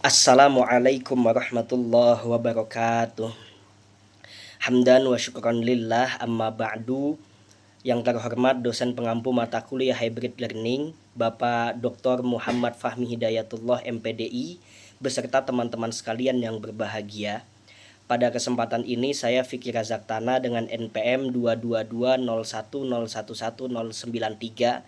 Assalamualaikum warahmatullahi wabarakatuh. Hamdan wa syukran lillah amma ba'du. Yang terhormat dosen pengampu mata kuliah hybrid learning Bapak Dr. Muhammad Fahmi Hidayatullah MPDI beserta teman-teman sekalian yang berbahagia. Pada kesempatan ini saya Fikri Razaktana dengan NPM 22201011093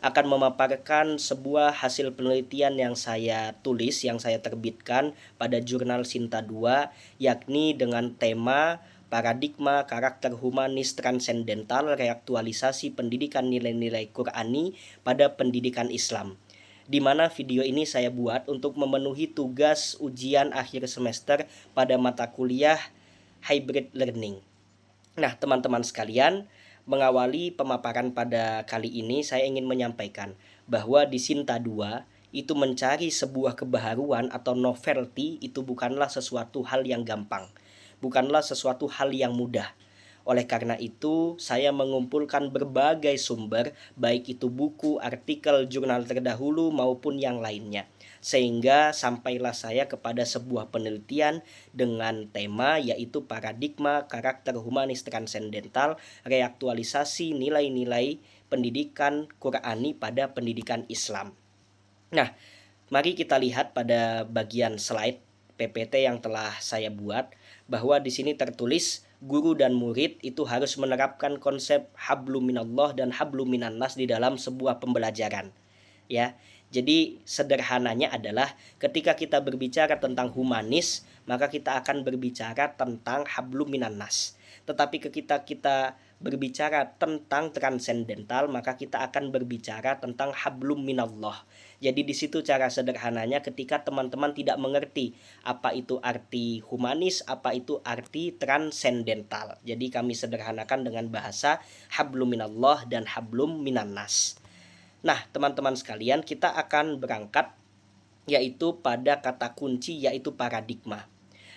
akan memaparkan sebuah hasil penelitian yang saya tulis, yang saya terbitkan pada jurnal Sinta 2, yakni dengan tema paradigma karakter humanis transendental reaktualisasi pendidikan nilai-nilai Qur'ani pada pendidikan Islam, di mana video ini saya buat untuk memenuhi tugas ujian akhir semester pada mata kuliah hybrid learning. Nah, teman-teman sekalian, mengawali pemaparan pada kali ini saya ingin menyampaikan bahwa di Sinta 2 itu mencari sebuah kebaharuan atau novelty itu bukanlah sesuatu hal yang gampang, bukanlah sesuatu hal yang mudah. Oleh karena itu, saya mengumpulkan berbagai sumber, baik itu buku, artikel, jurnal terdahulu maupun yang lainnya. Sehingga sampailah saya kepada sebuah penelitian dengan tema yaitu paradigma karakter humanis transendental reaktualisasi nilai-nilai pendidikan Qur'ani pada pendidikan Islam. Nah, mari kita lihat pada bagian slide PPT yang telah saya buat bahwa di sini tertulis guru dan murid itu harus menerapkan konsep hablum minallah dan hablum minannas di dalam sebuah pembelajaran. Ya. Jadi sederhananya adalah ketika kita berbicara tentang humanis, maka kita akan berbicara tentang hablum minannas. Tetapi ketika kita berbicara tentang transendental, maka kita akan berbicara tentang hablum minallah. Jadi di situ cara sederhananya ketika teman-teman tidak mengerti apa itu arti humanis, apa itu arti transendental. Jadi kami sederhanakan dengan bahasa hablum minallah dan hablum minannas. Nah, teman-teman sekalian, kita akan berangkat yaitu pada kata kunci yaitu paradigma.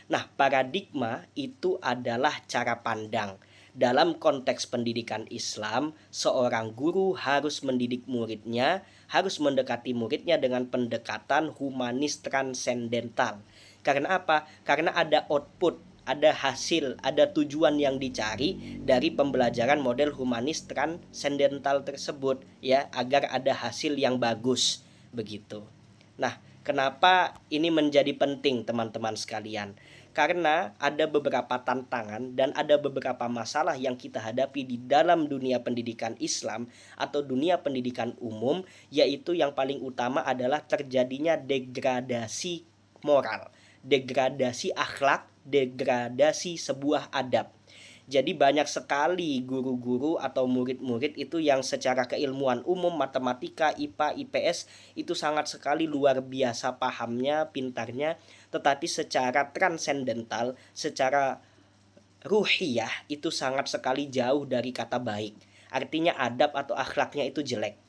Nah, paradigma itu adalah cara pandang. Dalam konteks pendidikan Islam, seorang guru harus mendidik muridnya, harus mendekati muridnya dengan pendekatan humanis transendental. Karena apa? Karena ada output, ada hasil, ada tujuan yang dicari dari pembelajaran model humanis transendental tersebut, ya, agar ada hasil yang bagus begitu. Nah, kenapa ini menjadi penting teman-teman sekalian? Karena ada beberapa tantangan dan ada beberapa masalah yang kita hadapi di dalam dunia pendidikan Islam atau dunia pendidikan umum, yaitu yang paling utama adalah terjadinya degradasi moral, degradasi akhlak, degradasi sebuah adab. Jadi banyak sekali guru-guru atau murid-murid itu yang secara keilmuan umum, matematika, IPA, IPS itu sangat sekali luar biasa pahamnya, pintarnya, tetapi secara transendental, secara ruhiyah itu sangat sekali jauh dari kata baik. Artinya adab atau akhlaknya itu jelek.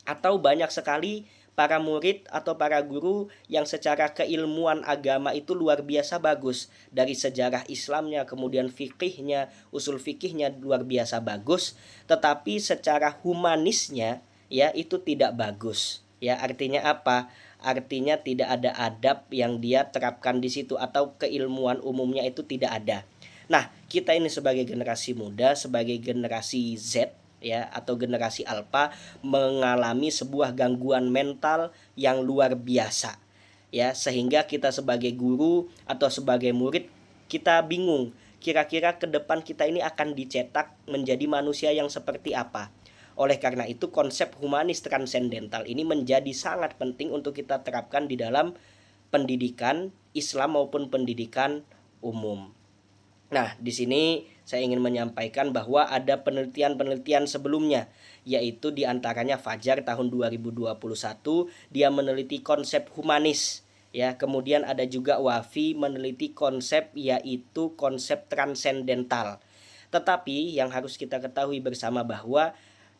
Atau banyak sekali para murid atau para guru yang secara keilmuan agama itu luar biasa bagus. Dari sejarah Islamnya, kemudian fikihnya, usul fikihnya luar biasa bagus. Tetapi secara humanisnya ya itu tidak bagus. Ya, artinya apa? Artinya tidak ada adab yang dia terapkan di situ atau keilmuan umumnya itu tidak ada. Nah, kita ini sebagai generasi muda, sebagai generasi Z ya atau generasi alpha mengalami sebuah gangguan mental yang luar biasa ya, sehingga kita sebagai guru atau sebagai murid kita bingung kira-kira ke depan kita ini akan dicetak menjadi manusia yang seperti apa. Oleh karena itu konsep humanis transendental ini menjadi sangat penting untuk kita terapkan di dalam pendidikan Islam maupun pendidikan umum. Nah, di sini saya ingin menyampaikan bahwa ada penelitian-penelitian sebelumnya, yaitu diantaranya Fajar tahun 2021, dia meneliti konsep humanis. Ya, kemudian ada juga Wafi meneliti konsep yaitu konsep transendental. Tetapi yang harus kita ketahui bersama bahwa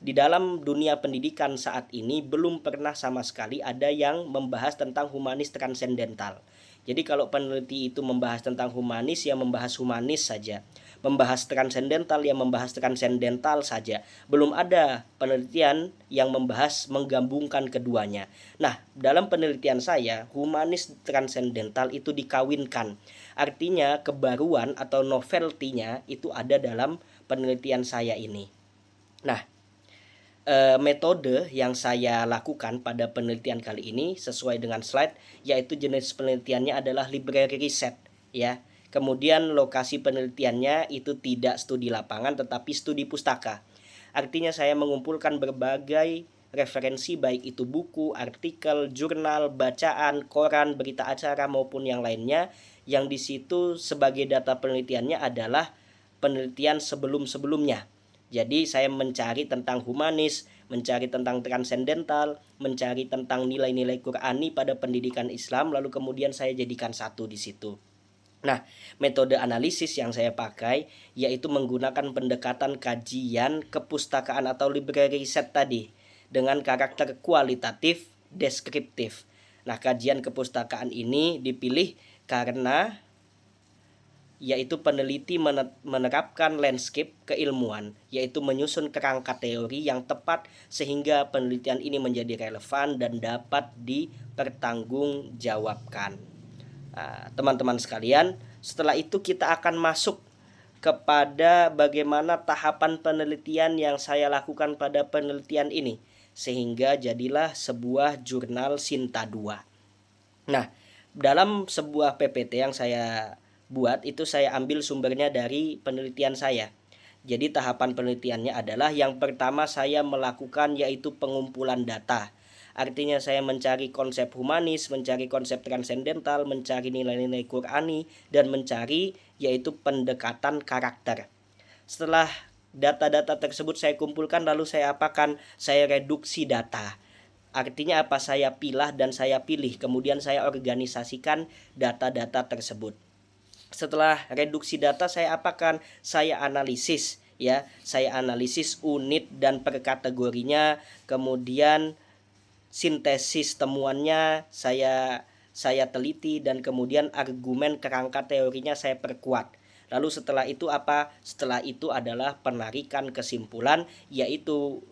di dalam dunia pendidikan saat ini belum pernah sama sekali ada yang membahas tentang humanis transendental. Jadi kalau peneliti itu membahas tentang humanis, ya membahas humanis saja. Membahas transendental, ya membahas transendental saja. Belum ada penelitian yang membahas menggabungkan keduanya. Nah, dalam penelitian saya, humanis transendental itu dikawinkan. Artinya kebaruan atau novelty-nya itu ada dalam penelitian saya ini. Nah, metode yang saya lakukan pada penelitian kali ini sesuai dengan slide, yaitu jenis penelitiannya adalah library research, ya. Kemudian lokasi penelitiannya itu tidak studi lapangan tetapi studi pustaka. Artinya saya mengumpulkan berbagai referensi, baik itu buku, artikel, jurnal, bacaan, koran, berita acara maupun yang lainnya, yang di situ sebagai data penelitiannya adalah penelitian sebelum-sebelumnya. Jadi saya mencari tentang humanis, mencari tentang transendental, mencari tentang nilai-nilai Qur'ani pada pendidikan Islam, lalu kemudian saya jadikan satu di situ. Nah, metode analisis yang saya pakai yaitu menggunakan pendekatan kajian kepustakaan atau library research tadi dengan karakter kualitatif, deskriptif. Nah, kajian kepustakaan ini dipilih karena yaitu peneliti menerapkan landscape keilmuan, yaitu menyusun kerangka teori yang tepat sehingga penelitian ini menjadi relevan dan dapat dipertanggungjawabkan. Nah, teman-teman sekalian, setelah itu kita akan masuk kepada bagaimana tahapan penelitian yang saya lakukan pada penelitian ini, sehingga jadilah sebuah jurnal Sinta 2. Nah, dalam sebuah PPT yang saya buat itu saya ambil sumbernya dari penelitian saya. Jadi tahapan penelitiannya adalah yang pertama saya melakukan yaitu pengumpulan data. Artinya saya mencari konsep humanis, mencari konsep transendental, mencari nilai-nilai Qur'ani, dan mencari yaitu pendekatan karakter. Setelah data-data tersebut saya kumpulkan, lalu saya apakan? Saya reduksi data. Artinya apa? Saya pilah dan saya pilih, kemudian saya organisasikan data-data tersebut. Setelah reduksi data saya apakan? Saya analisis, ya. Saya analisis unit dan per kategorinya, kemudian sintesis temuannya saya teliti, dan kemudian argumen kerangka teorinya saya perkuat. Lalu setelah itu apa? Setelah itu adalah penarikan kesimpulan, yaitu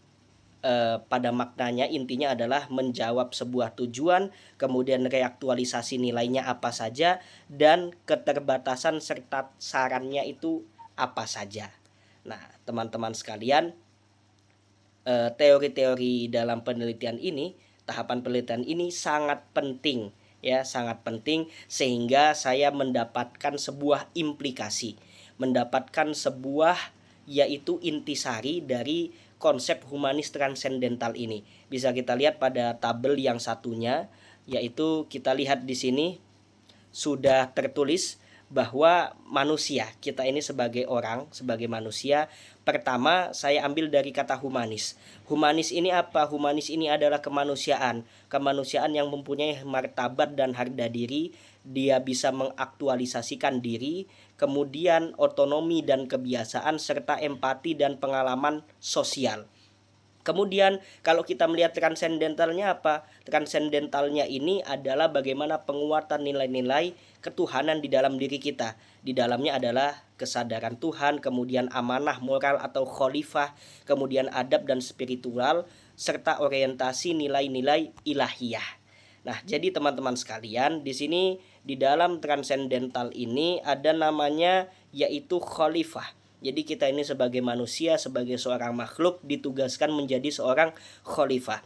pada maknanya intinya adalah menjawab sebuah tujuan, kemudian reaktualisasi nilainya apa saja, dan keterbatasan serta sarannya itu apa saja. Nah, teman-teman sekalian, teori-teori dalam penelitian ini, tahapan penelitian ini sangat penting, ya, sangat penting, sehingga saya mendapatkan sebuah implikasi, mendapatkan sebuah yaitu intisari dari konsep humanis transendental ini. Bisa kita lihat pada tabel yang satunya, yaitu kita lihat di sini sudah tertulis bahwa manusia, kita ini sebagai orang, sebagai manusia, pertama saya ambil dari kata humanis. Humanis ini apa? Humanis ini adalah kemanusiaan. Kemanusiaan yang mempunyai martabat dan harga diri, dia bisa mengaktualisasikan diri, kemudian otonomi dan kebiasaan, serta empati dan pengalaman sosial. Kemudian kalau kita melihat transendentalnya apa? Transendentalnya ini adalah bagaimana penguatan nilai-nilai ketuhanan di dalam diri kita. Di dalamnya adalah kesadaran Tuhan, kemudian amanah moral atau khalifah, kemudian adab dan spiritual, serta orientasi nilai-nilai ilahiyah. Nah, jadi teman-teman sekalian, di sini di dalam transendental ini ada namanya yaitu khalifah. Jadi kita ini sebagai manusia, sebagai seorang makhluk ditugaskan menjadi seorang khalifah.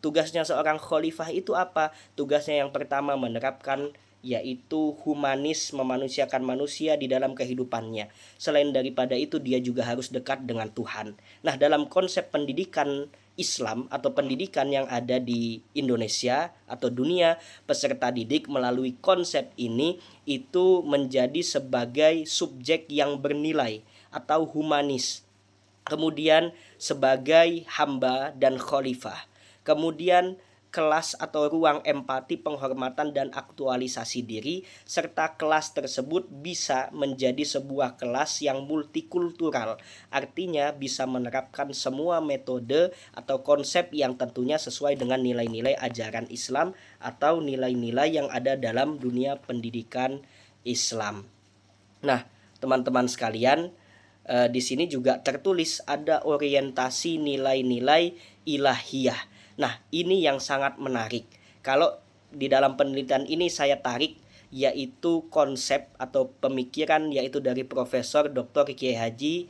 Tugasnya seorang khalifah itu apa? Tugasnya yang pertama menerapkan yaitu humanis, memanusiakan manusia di dalam kehidupannya. Selain daripada itu dia juga harus dekat dengan Tuhan. Nah, dalam konsep pendidikan Islam atau pendidikan yang ada di Indonesia atau dunia, peserta didik melalui konsep ini itu menjadi sebagai subjek yang bernilai atau humanis, kemudian sebagai hamba dan khalifah, kemudian kelas atau ruang empati, penghormatan, dan aktualisasi diri, serta kelas tersebut bisa menjadi sebuah kelas yang multikultural, artinya bisa menerapkan semua metode atau konsep yang tentunya sesuai dengan nilai-nilai ajaran Islam atau nilai-nilai yang ada dalam dunia pendidikan Islam. Nah, teman-teman sekalian, di sini juga tertulis ada orientasi nilai-nilai ilahiyah. Nah, ini yang sangat menarik. Kalau di dalam penelitian ini saya tarik yaitu konsep atau pemikiran yaitu dari Profesor Dr. Kiai Haji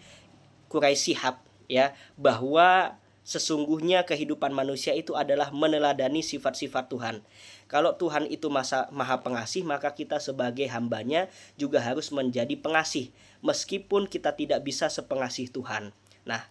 Quraisy Shihab, ya, bahwa sesungguhnya kehidupan manusia itu adalah meneladani sifat-sifat Tuhan. Kalau Tuhan itu maha pengasih, maka kita sebagai hambanya juga harus menjadi pengasih, meskipun kita tidak bisa sepengasih Tuhan. Nah,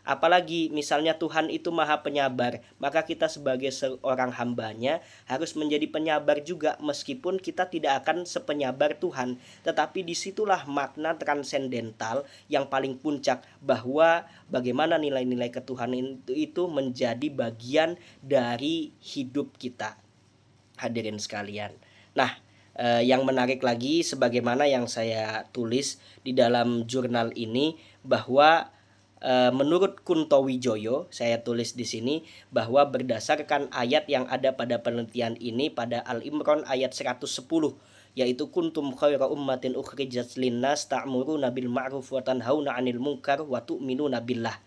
apalagi misalnya Tuhan itu maha penyabar, maka kita sebagai seorang hambanya harus menjadi penyabar juga, meskipun kita tidak akan sepenyabar Tuhan. Tetapi disitulah makna transendental yang paling puncak, bahwa bagaimana nilai-nilai ketuhanan itu menjadi bagian dari hidup kita, hadirin sekalian. Nah, yang menarik lagi, sebagaimana yang saya tulis di dalam jurnal ini, bahwa menurut Kunto Wijoyo, saya tulis di sini bahwa berdasarkan ayat yang ada pada penelitian ini pada Al-Imran ayat 110, yaitu kuntum khaira ummatin ukhrijat linnas ta'muruna bil ma'ruf wa tanhauna 'anil munkar wa tu'minuna billah.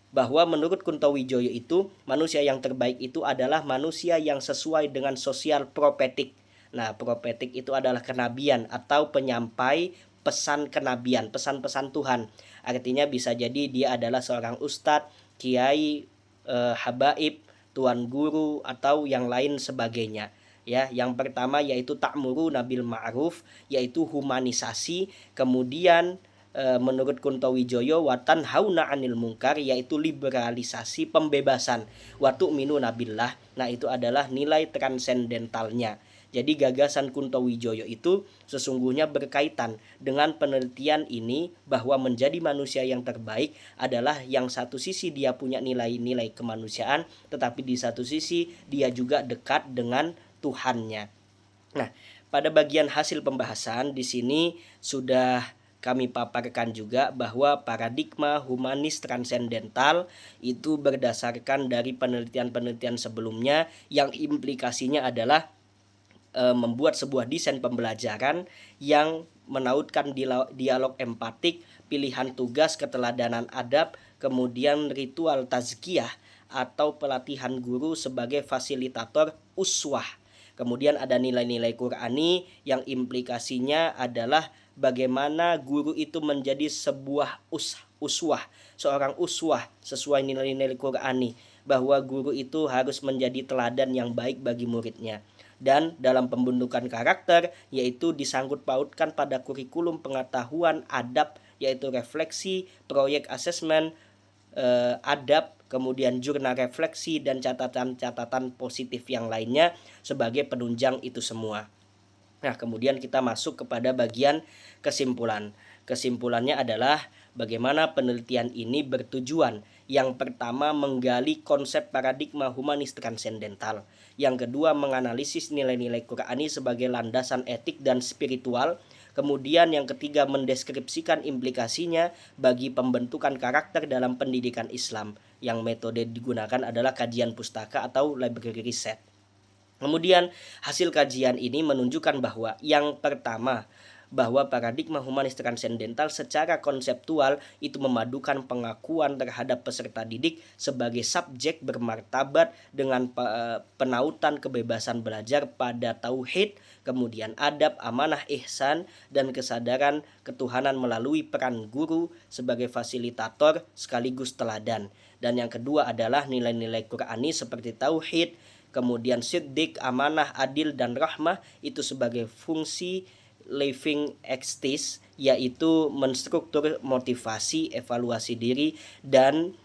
Bahwa menurut Kunto Wijoyo itu manusia yang terbaik itu adalah manusia yang sesuai dengan sosial profetik. Nah, profetik itu adalah kenabian atau penyampai pesan kenabian, pesan-pesan Tuhan. Artinya bisa jadi dia adalah seorang ustadz, kiai, habaib, tuan guru, atau yang lain sebagainya. Ya, yang pertama yaitu ta'muru nabil ma'ruf, yaitu humanisasi. Kemudian menurut Kunto Wijoyo watan hauna anil mungkar, yaitu liberalisasi, pembebasan. Watu minu nabillah, nah itu adalah nilai transendentalnya. Jadi gagasan Kunto Wijoyo itu sesungguhnya berkaitan dengan penelitian ini, bahwa menjadi manusia yang terbaik adalah yang satu sisi dia punya nilai-nilai kemanusiaan, tetapi di satu sisi dia juga dekat dengan Tuhannya. Nah, pada bagian hasil pembahasan di sini sudah kami paparkan juga bahwa paradigma humanis transendental itu berdasarkan dari penelitian-penelitian sebelumnya, yang implikasinya adalah membuat sebuah desain pembelajaran yang menautkan dialog empatik, pilihan tugas, keteladanan adab, kemudian ritual tazkiyah atau pelatihan guru sebagai fasilitator uswah. Kemudian ada nilai-nilai Qur'ani yang implikasinya adalah bagaimana guru itu menjadi sebuah uswah, seorang uswah sesuai nilai-nilai Qur'ani, bahwa guru itu harus menjadi teladan yang baik bagi muridnya. Dan dalam pembentukan karakter, yaitu disangkut pautkan pada kurikulum pengetahuan adab, yaitu refleksi, proyek asesmen, adab, kemudian jurnal refleksi, dan catatan-catatan positif yang lainnya sebagai penunjang itu semua. Nah, kemudian kita masuk kepada bagian kesimpulan. Kesimpulannya adalah bagaimana penelitian ini bertujuan. Yang pertama, menggali konsep paradigma humanis transendental. Yang kedua, menganalisis nilai-nilai Qur'ani sebagai landasan etik dan spiritual. Kemudian yang ketiga, mendeskripsikan implikasinya bagi pembentukan karakter dalam pendidikan Islam. Yang metode digunakan adalah kajian pustaka atau library research. Kemudian hasil kajian ini menunjukkan bahwa yang pertama, bahwa paradigma humanis transendental secara konseptual itu memadukan pengakuan terhadap peserta didik sebagai subjek bermartabat dengan penautan kebebasan belajar pada tauhid, kemudian adab, amanah, ihsan, dan kesadaran ketuhanan melalui peran guru sebagai fasilitator sekaligus teladan. Dan yang kedua adalah nilai-nilai Qur'ani seperti tauhid, kemudian siddiq, amanah, adil, dan rahmah itu sebagai fungsi living exercise, yaitu menstruktur motivasi, evaluasi diri, dan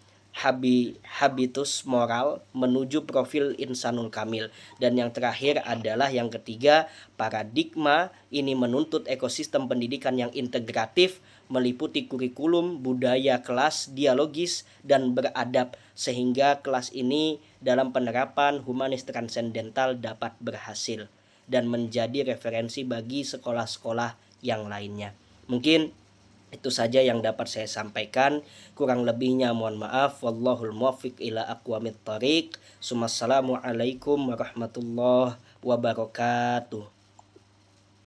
habitus moral menuju profil insanul kamil. Dan yang terakhir adalah yang ketiga, paradigma ini menuntut ekosistem pendidikan yang integratif, meliputi kurikulum, budaya kelas, dialogis, dan beradab, sehingga kelas ini dalam penerapan humanis transendental dapat berhasil dan menjadi referensi bagi sekolah-sekolah yang lainnya. Mungkin itu saja yang dapat saya sampaikan. Kurang lebihnya mohon maaf. Wallahul muwaffiq ila aqwamit thoriq. Assalamualaikum warahmatullahi wabarakatuh.